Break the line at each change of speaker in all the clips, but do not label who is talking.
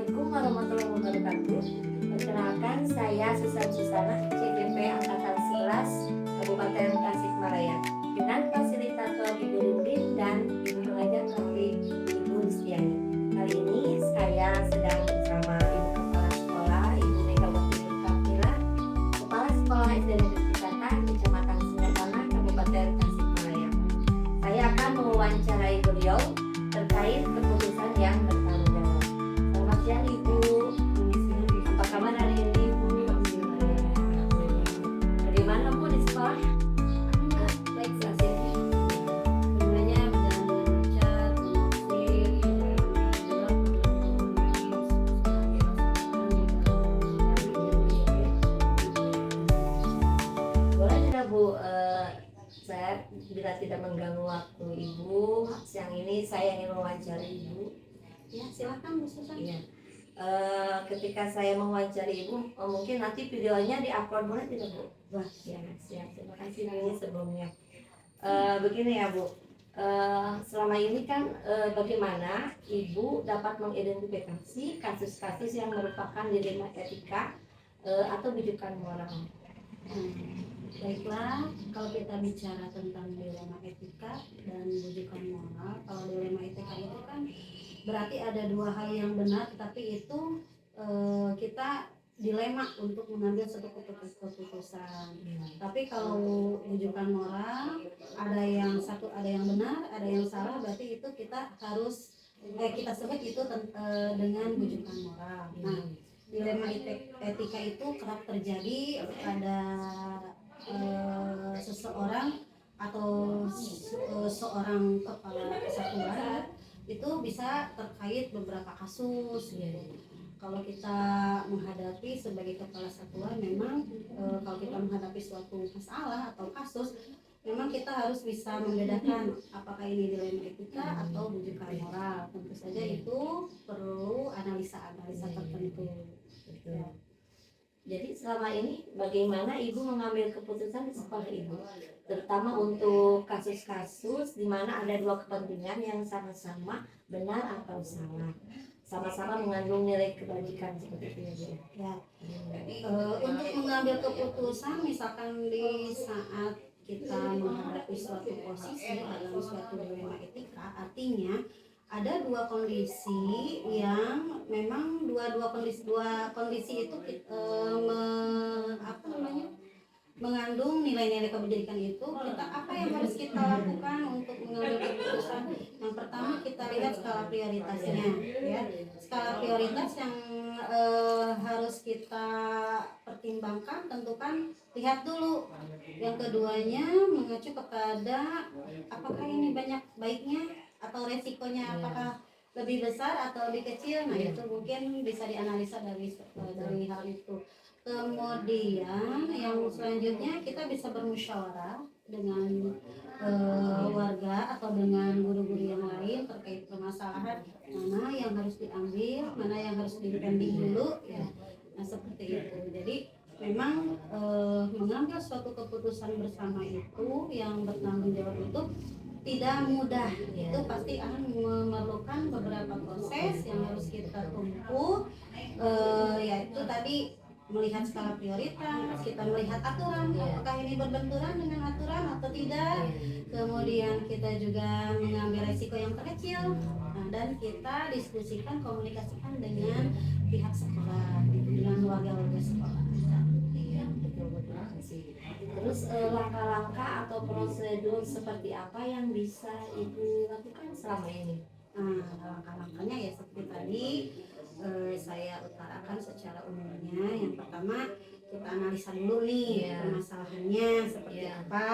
Assalamualaikum warahmatullahi wabarakatuh. Perkenalkan, saya Susan Susana, CPP Angkatan 11 Kabupaten Tasikmalaya, dengan fasilitator Ibu Rindin dan Ibu pengajar kami Ibu Listiani. Kali ini saya sedang bersama Ibu Kepala Sekolah Ibu Megawati Nurkafila, Kepala Sekolah SD Negeri Cikata, Kecamatan Singatana, Kabupaten Tasikmalaya. Saya akan mewawancarai beliau terkait keputusan yang bertanggung jawab. Selamat siang Ibu. Apa kabar hari ini Ibu? Dari mana Bu di sekolah? Baik, kasih.
Semuanya berjalan dengan lancar,
Boleh tidak Bu? Saya bila tidak mengganggu waktu Ibu, siang ini saya ingin mewawancari Ibu.
ya silakan Bu Susan.
Iya. Ketika saya mewawancari Ibu, mungkin nanti videonya diupload, boleh tidak Bu?
Wah,
Ya, siap. Terima kasih Bu sebelumnya. Begini ya Bu, selama ini kan bagaimana Ibu dapat mengidentifikasi kasus-kasus yang merupakan dilema etika atau bidikan moral?
Baiklah, kalau kita bicara tentang dilema etika dan bujukan moral, kalau dilema etika itu kan berarti ada dua hal yang benar, tapi itu kita dilema untuk mengambil satu keputusan. Tapi kalau bujukan moral, ada yang satu, ada yang benar, ada yang salah, berarti itu kita harus kita sebut itu dengan bujukan moral. Nah, dilema etika itu kerap terjadi pada seseorang atau seorang kepala kesatuan, itu bisa terkait beberapa kasus gitu. Kalau kita menghadapi sebagai kepala satuan, memang kalau kita menghadapi suatu masalah atau kasus, memang kita harus bisa membedakan apakah ini dilema etika atau bujukan moral. Tentu saja itu perlu analisa tertentu.
Betul. Jadi selama ini bagaimana Ibu mengambil keputusan di sekolah Ibu, terutama untuk kasus-kasus di mana ada dua kepentingan yang sama-sama benar atau salah, sama-sama mengandung nilai kebajikan seperti itu ya.
Untuk mengambil keputusan, misalkan di saat kita menghadapi suatu posisi dalam suatu dilema etika, artinya ada dua kondisi yang memang dua kondisi itu mengandung nilai-nilai kebajikan itu. Kita apa yang harus kita lakukan untuk mengambil keputusan? Yang pertama, kita lihat skala prioritasnya ya. Skala prioritas yang harus kita pertimbangkan, tentukan, lihat dulu. Yang keduanya mengacu kepada apakah ini banyak baiknya atau resikonya, apakah lebih besar atau lebih kecil. Nah, itu mungkin bisa dianalisa dari hal itu. Kemudian yang selanjutnya, kita bisa bermusyawarah dengan warga atau dengan guru-guru yang lain terkait permasalahan mana yang harus diambil, mana yang harus dipending dulu ya. Nah, seperti itu. Jadi memang mengambil suatu keputusan bersama itu yang bertanggung jawab itu tidak mudah. Itu pasti akan memerlukan beberapa proses yang harus kita tempuh, yaitu tadi melihat skala prioritas, kita melihat aturan, apakah ini berbenturan dengan aturan atau tidak. Kemudian kita juga mengambil resiko yang terkecil, dan kita diskusikan, komunikasikan dengan pihak sekolah, dengan warga-warga sekolah.
Terus langkah-langkah atau prosedur seperti apa yang bisa Ibu lakukan selama ini?
Langkah-langkahnya ya seperti tadi saya utarakan secara umumnya. Yang pertama, kita analisa dulu nih permasalahannya seperti apa,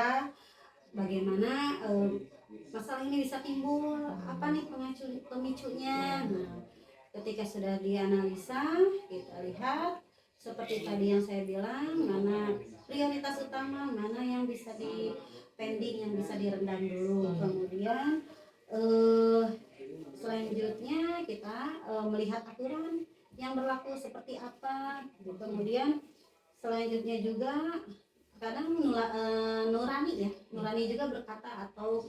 bagaimana masalah ini bisa timbul, apa nih pemicunya. Nah, ketika sudah dianalisa, kita lihat seperti tadi yang saya bilang, mana prioritas utama, mana yang bisa di pending, yang bisa direndam dulu. Kemudian selanjutnya kita melihat aturan yang berlaku seperti apa. Kemudian selanjutnya juga kadang Nurani juga berkata, atau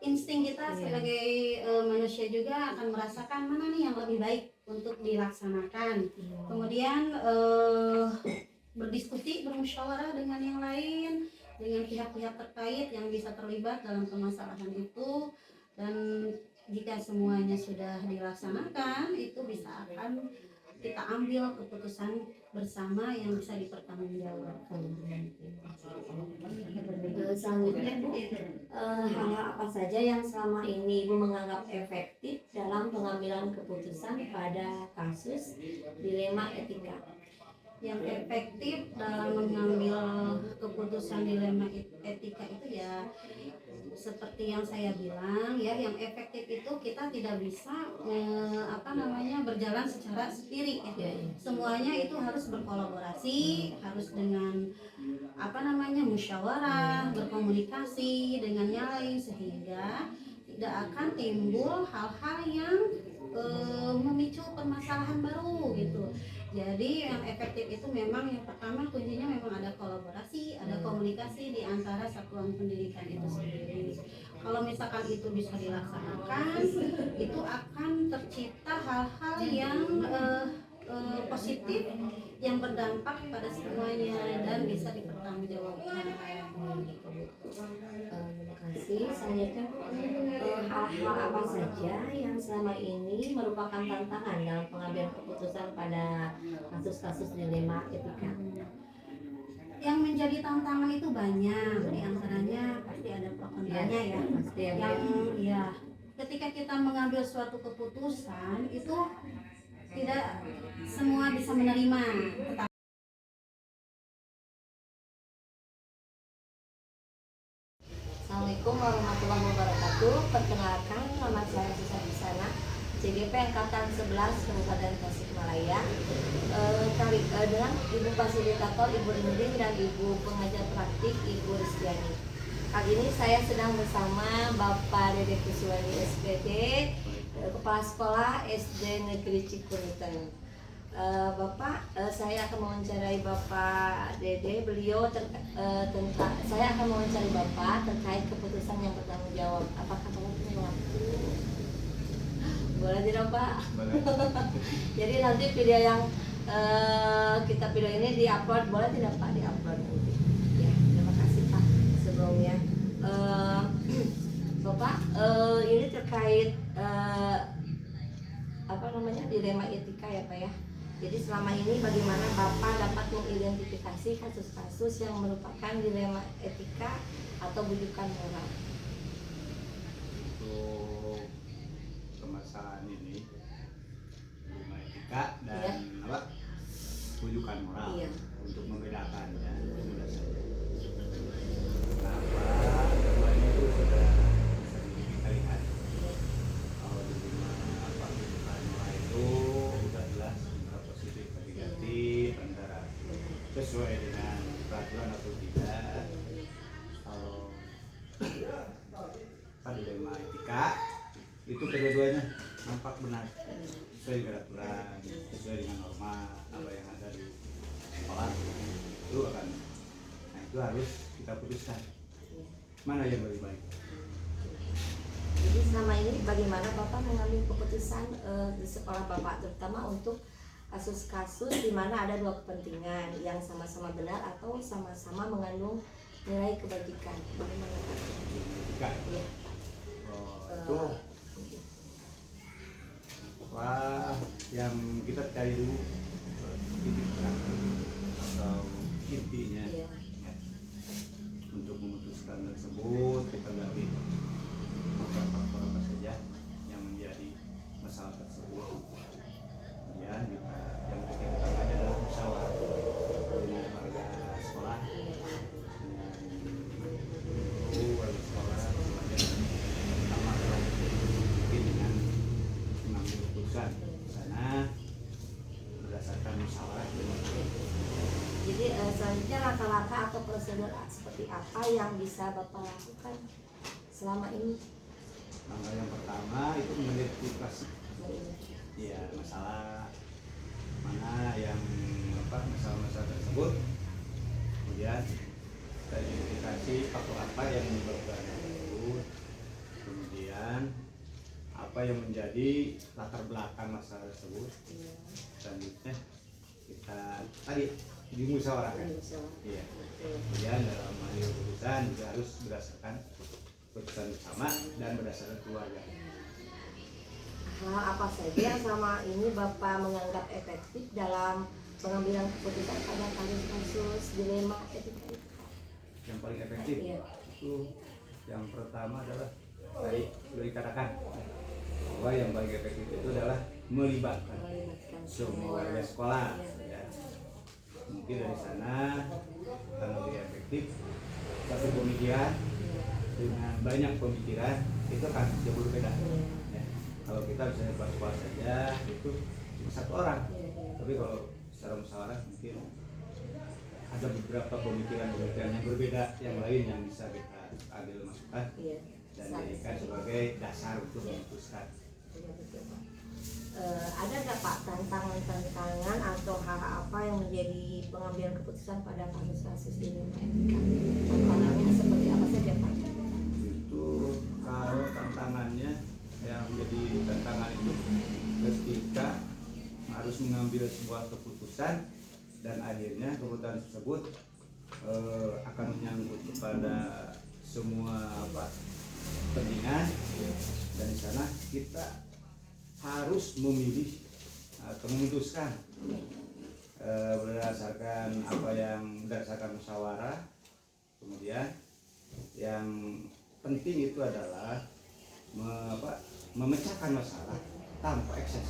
insting kita sebagai manusia juga akan merasakan mana nih yang lebih baik untuk dilaksanakan. Kemudian berdiskusi, bermusyawarah dengan yang lain, dengan pihak-pihak terkait yang bisa terlibat dalam permasalahan itu, dan jika semuanya sudah dilaksanakan itu bisa akan kita ambil keputusan bersama yang bisa dipertanggungjawabkan.
Selanjutnya Bu, hal-hal apa saja yang selama ini Ibu menganggap efektif dalam pengambilan keputusan pada kasus dilema etika?
Yang efektif dalam mengambil keputusan dilema etika itu ya seperti yang saya bilang ya, yang efektif itu kita tidak bisa berjalan secara sendiri ya. Semuanya itu harus berkolaborasi, harus dengan musyawarah, berkomunikasi dengan yang lain, sehingga tidak akan timbul hal-hal yang memicu permasalahan baru gitu. Jadi yang efektif itu memang yang pertama kuncinya memang ada kolaborasi, ada komunikasi di antara satuan pendidikan itu sendiri. Kalau misalkan itu bisa dilaksanakan, itu akan tercipta hal-hal yang positif yang berdampak pada semuanya dan bisa dipertanggungjawabkan.
Terima kasih. Selanjutnya hal-hal apa saja yang selama ini merupakan tantangan dalam pengambilan keputusan pada kasus-kasus dilema etika?
Yang menjadi tantangan itu banyak, diantaranya pasti ada pro kontranya ya.
Pasti
Yang ketika kita mengambil suatu keputusan itu tidak semua bisa menerima.
Assalamualaikum warahmatullahi wabarakatuh. Perkenalkan, nama saya Susan Bisana, CGP Angkatan 11 Kabupaten Tasikmalaya. Dengan Ibu Fasilitator Ibu Rinding dan Ibu Pengajar Praktik Ibu Rizkyani. Kali ini saya sedang bersama Bapak Dede Kuswani SPD, Kepala Sekolah SD Negeri Cikuruten. Bapak, saya akan mewawancarai Bapak Dede. Saya akan mewawancarai Bapak terkait keputusan yang bertanggung jawab. Apakah Bapak punya waktu? Boleh tidak Pak?
Boleh.
Jadi nanti video yang kita video ini diupload, boleh tidak Pak diupload nanti? Ya, terima kasih Pak sebelumnya. Bapak, ini terkait dilema etika ya Pak ya. Jadi selama ini bagaimana Bapak dapat mengidentifikasi kasus-kasus yang merupakan dilema etika atau bujukan moral?
Untuk permasalahan ini dilema etika dan bujukan moral, untuk membedakannya sudah saja. Kenapa? Semuanya itu sudah sering kita lihat. Kalau dilema bujukan moral itu sudah jelas antara positif dan negatif, antara sesuai dengan peraturan atau tidak. Kalau dilema etika itu kedua-duanya nampak benar, sesuai dengan aturan, sesuai dengan norma apa yang ada di sekolah, itu harus kita putuskan mana yang lebih baik.
Jadi selama ini bagaimana Bapak mengambil keputusan di sekolah Bapak, terutama untuk kasus-kasus di mana ada dua kepentingan yang sama-sama benar atau sama-sama mengandung nilai kebajikan? Bagaimana Pak?
Etika.
Ya.
Itu yang kita cari dulu titik terang atau intinya.
Ya.
Untuk memutuskan tersebut kita gali faktor apa saja yang menjadi masalah tersebut. Kemudian yang ketiga adalah musyawarah dengan warga sekolah, dengan guru warga sekolah, kemudian pertama adalah mungkin dengan mengambil keputusan di sana berdasarkan musyawarah.
Jadi selanjutnya langkah-langkah atau prosedur seperti apa yang bisa Bapak lakukan selama ini?
Langkah yang pertama itu mengidentifikasi masalah mana yang masalah-masalah tersebut, kemudian kita identifikasi faktor apa yang menyebabkan tersebut, apa yang menjadi latar belakang masalah tersebut.
Iya.
Selanjutnya kita tadi dimusyawarahkan. Iya.
Betul.
Kemudian dalam mengambil keputusan juga harus berdasarkan keputusan bersama dan berdasarkan keluarga.
Hal apa saja yang selama ini Bapak menganggap efektif dalam pengambilan keputusan pada kasus-kasus dilema etika?
Yang paling efektif
Iya.
itu yang pertama adalah tadi sudah dikatakan bahwa yang paling efektif itu adalah melibatkan
Melibatkan
semua warga sekolah. Ya. Mungkin dari sana akan lebih efektif. Satu pemikiran dengan banyak pemikiran itu akan jauh berbeda. Ya. Kalau kita misalnya sekolah saja itu cuma satu orang, tapi kalau secara musyawarah mungkin ada beberapa pemikiran-pemikiran yang berbeda yang lain yang bisa kita ambil masukan
Iya.
dan jadikan sebagai dasar untuk memutuskan.
Iya, betul, Pak. Ada nggak Pak tantangan-tantangan atau hal apa yang menjadi pengambilan keputusan pada kasus-kasus ini? Tantangannya seperti apa saja Pak?
Itu kalau tantangannya yang menjadi tantangan itu ketika harus mengambil sebuah keputusan dan akhirnya keputusan tersebut akan menyangkut kepada semua kepentingan, dan di sana kita harus memilih atau memutuskan berdasarkan berdasarkan musyawarah. Kemudian yang penting itu adalah memecahkan masalah tanpa ekses.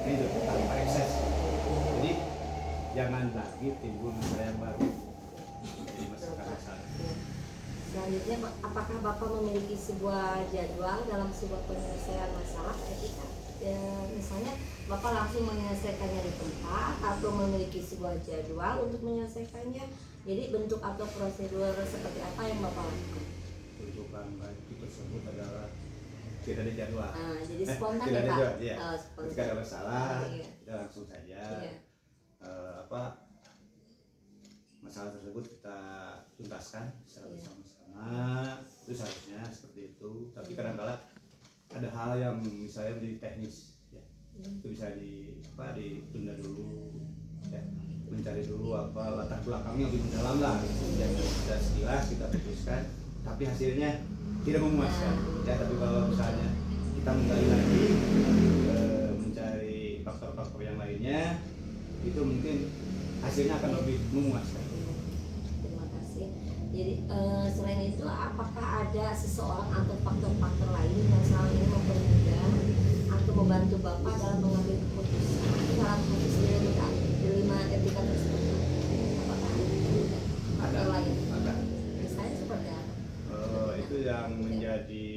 Itu tanpa ekses. Jadi jangan lagi timbul masalah yang baru di masalah.
Selanjutnya, apakah Bapak memiliki sebuah jadwal dalam sebuah penyelesaian masalah etika? Misalnya Bapak langsung menyelesaikannya di tempat atau memiliki sebuah jadwal untuk menyelesaikannya. Jadi bentuk atau prosedur seperti apa yang Bapak lakukan?
Bentukan baik tersebut adalah tidak ada jadwal.
Jadi spontan
tidak
ya
ada
Pak?
jadwal, iya.
Spontan.
Ketika ada masalah,
Iya.
kita langsung saja
Iya.
masalah tersebut kita tuntaskan secara
Iya.
bersama-sama. Itu seharusnya seperti itu. Tapi kadang-kala ada hal yang misalnya menjadi teknis, ya. Itu bisa ditunda dulu, ya. Mencari dulu latar belakangnya lebih mendalam lah. Jangan kita sekilas kita putuskan, tapi hasilnya tidak memuaskan. Ya, tapi kalau misalnya kita menggali lagi, mencari faktor-faktor yang lainnya, itu mungkin hasilnya akan lebih memuaskan.
Terima kasih. Jadi selain itu, apakah ada seseorang atau faktor-faktor lain yang selama ini mempermudah atau membantu Bapak dalam mengambil keputusan dalam kasus dilema etika tersebut? Apakah ada faktor lain?
Ada.
Misalnya seperti apa?
Itu yang menjadi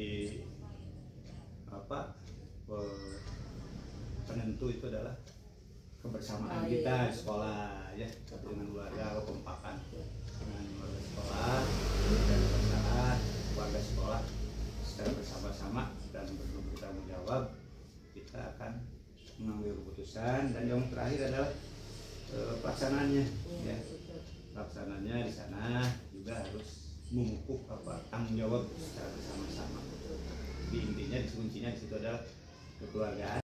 penentu itu adalah kebersamaan kita di sekolah, ya, dengan keluarga, kekompakan dengan warga sekolah, dan masalah warga sekolah secara bersama-sama dan bertanggung jawab kita akan mengambil keputusan. Dan yang terakhir adalah pelaksanaannya, ya. Pelaksanaannya di sana juga harus memupuk tanggung jawab secara bersama-sama. Di intinya, di kuncinya di situ adalah kekeluargaan